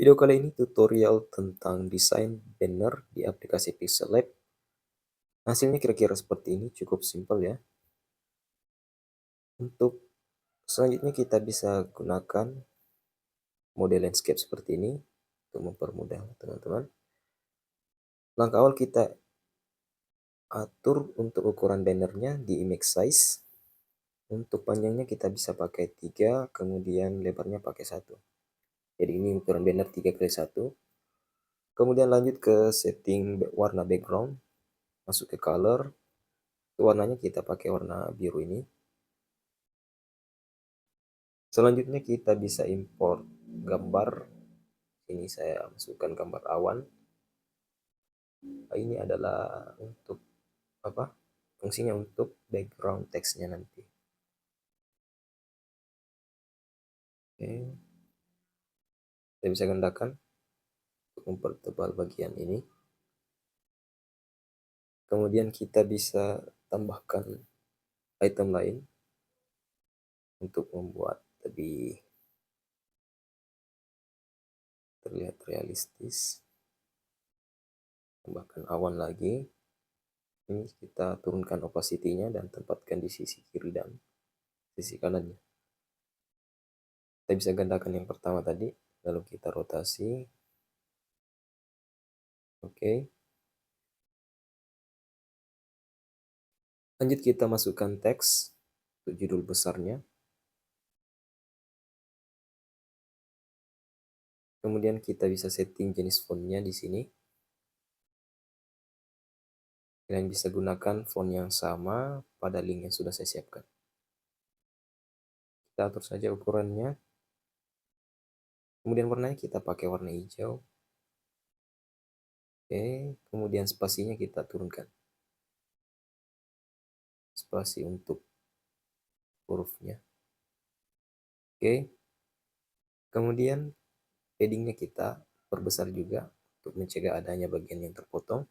Video kali ini tutorial tentang desain banner di aplikasi Pixel Lab. Hasilnya kira-kira seperti ini, cukup simpel ya. Untuk selanjutnya kita bisa gunakan mode landscape seperti ini untuk mempermudah teman-teman. Langkah awal kita atur untuk ukuran bannernya di image size. Untuk panjangnya kita bisa pakai 3, kemudian lebarnya pakai 1. Jadi ini ukuran banner 3x1. Kemudian lanjut ke setting warna background, masuk ke color. Warnanya kita pakai warna biru ini. Selanjutnya kita bisa import gambar. Ini saya masukkan gambar awan. Ini adalah untuk apa? Fungsinya untuk background teksnya nanti. Oke. Kita bisa gandakan untuk mempertebal bagian ini. Kemudian kita bisa tambahkan item lain untuk membuat lebih terlihat realistis. Tambahkan awan lagi. Ini kita turunkan opacity-nya dan tempatkan di sisi kiri dan sisi kanannya. Kita bisa gandakan yang pertama tadi, lalu kita rotasi. Oke. Lanjut kita masukkan teks untuk judul besarnya. Kemudian kita bisa setting jenis fontnya di sini. Kalian bisa gunakan font yang sama pada link yang sudah saya siapkan. Kita atur saja ukurannya. Kemudian warnanya kita pakai warna hijau. Oke, kemudian spasinya kita turunkan. Spasi untuk hurufnya. Oke. Kemudian paddingnya kita perbesar juga untuk mencegah adanya bagian yang terpotong.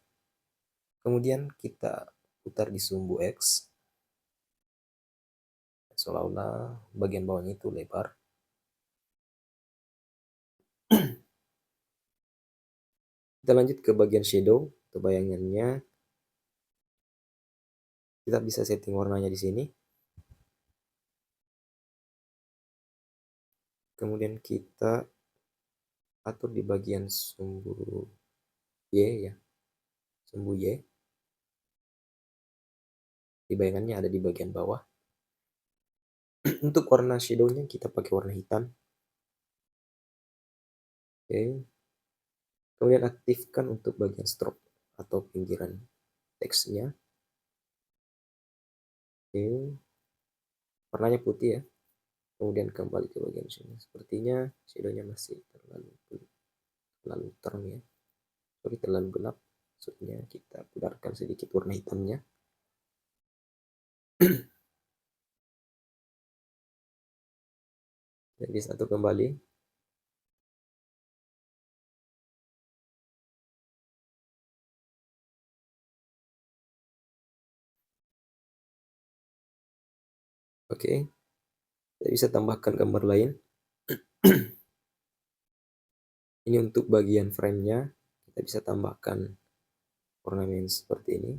Kemudian kita putar di sumbu X. Seolah-olah bagian bawahnya itu lebar. Kita lanjut ke bagian shadow. Untuk bayangannya kita bisa setting warnanya di sini. Kemudian kita atur di bagian sumbu Y ya. Sumbu Y. Di bayangannya ada di bagian bawah. Untuk warna shadownya kita pakai warna hitam. Oke. Kemudian aktifkan untuk bagian stroke atau pinggiran teksnya. Oke. Warnanya putih ya. Kemudian kembali ke bagian sini. Sepertinya shadownya masih terlalu terang ya. Sorry, terlalu gelap. Maksudnya kita pudarkan sedikit warna hitamnya. Jadi satu kembali. Oke. Kita bisa tambahkan gambar lain. Ini untuk bagian frame-nya. Kita bisa tambahkan ornamen seperti ini.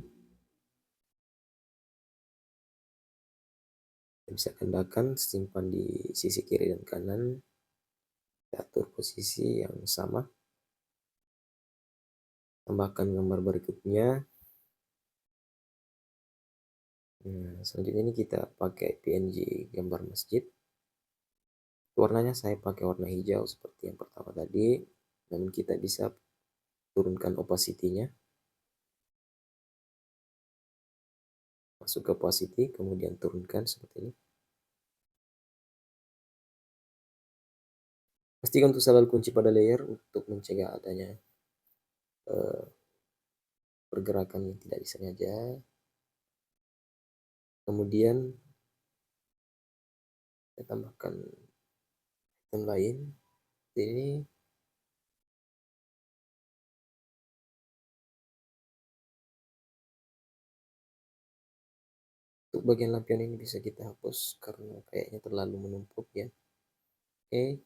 Kita bisa kenakan, simpan di sisi kiri dan kanan. Kita atur posisi yang sama. Tambahkan gambar berikutnya. Nah, selanjutnya ini kita pakai PNG gambar masjid. Warnanya saya pakai warna hijau seperti yang pertama tadi. Namun kita bisa turunkan opacity-nya. Masuk ke opacity, kemudian turunkan seperti ini. Pastikan untuk selalu kunci pada layer untuk mencegah adanya pergerakan yang tidak disengaja. Kemudian kita tambahkan item lain. Ini untuk bagian lampion ini bisa kita hapus karena kayaknya terlalu menumpuk ya. Oke.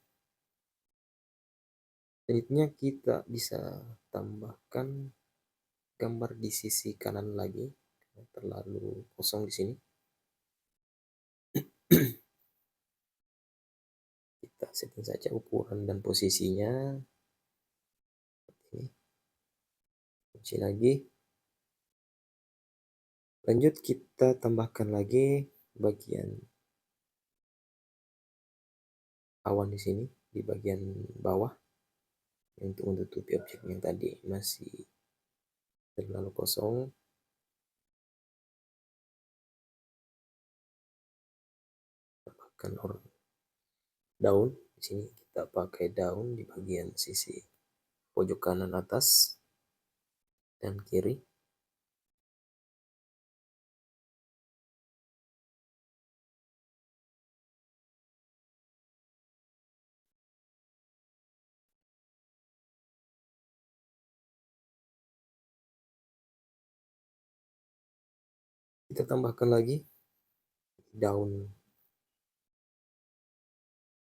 Selanjutnya kita bisa tambahkan gambar di sisi kanan lagi, terlalu kosong di sini. Kita setting saja ukuran dan posisinya. Ini kunci lagi. Lanjut kita tambahkan lagi bagian awan di sini di bagian bawah untuk menutupi objek yang tadi masih terlalu kosong. Tambahkan daun di sini, kita pakai daun di bagian sisi pojok kanan atas dan kiri. Kita tambahkan lagi daun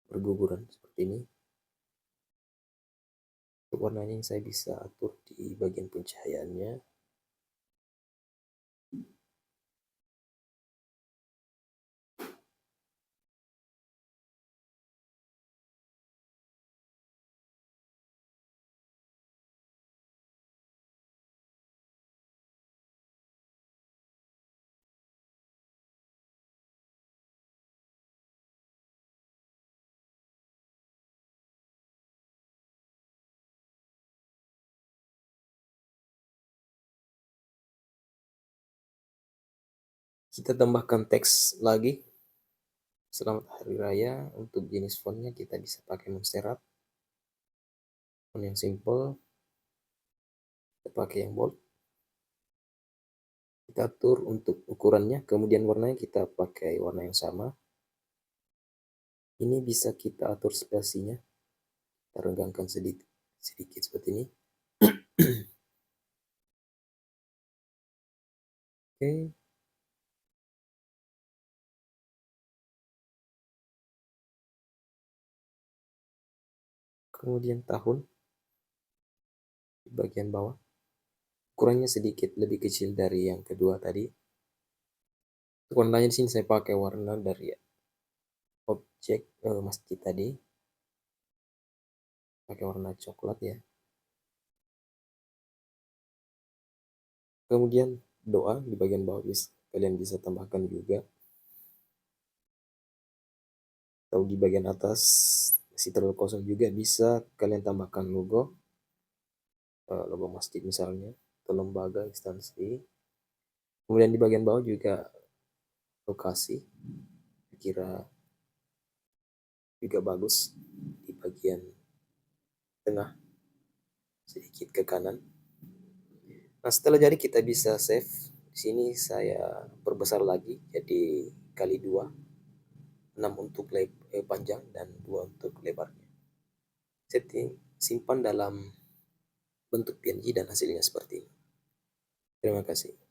berguguran seperti ini. Untuk warnanya saya bisa atur di bagian pencahayaannya. Kita tambahkan teks lagi. Selamat Hari Raya. Untuk jenis fontnya kita bisa pakai Montserrat. Font yang simple. Kita pakai yang bold. Kita atur untuk ukurannya. Kemudian warnanya kita pakai warna yang sama. Ini bisa kita atur spasinya. Kita renggangkan sedikit seperti ini. Oke. Kemudian tahun di bagian bawah. Ukurannya sedikit lebih kecil dari yang kedua tadi. Warnanya di sini saya pakai warna dari objek masjid tadi. Pakai warna coklat ya. Kemudian doa di bagian bawah kalian bisa tambahkan juga. Atau di bagian atas masih terlalu kosong juga bisa kalian tambahkan logo masjid misalnya atau lembaga instansi. Kemudian di bagian bawah juga lokasi, kira juga bagus di bagian tengah sedikit ke kanan. Nah setelah jadi kita bisa save. Di sini saya perbesar lagi jadi kali 2, 6 untuk panjang dan 2 untuk lebarnya. Setting, simpan dalam bentuk PNG dan hasilnya seperti ini. Terima kasih.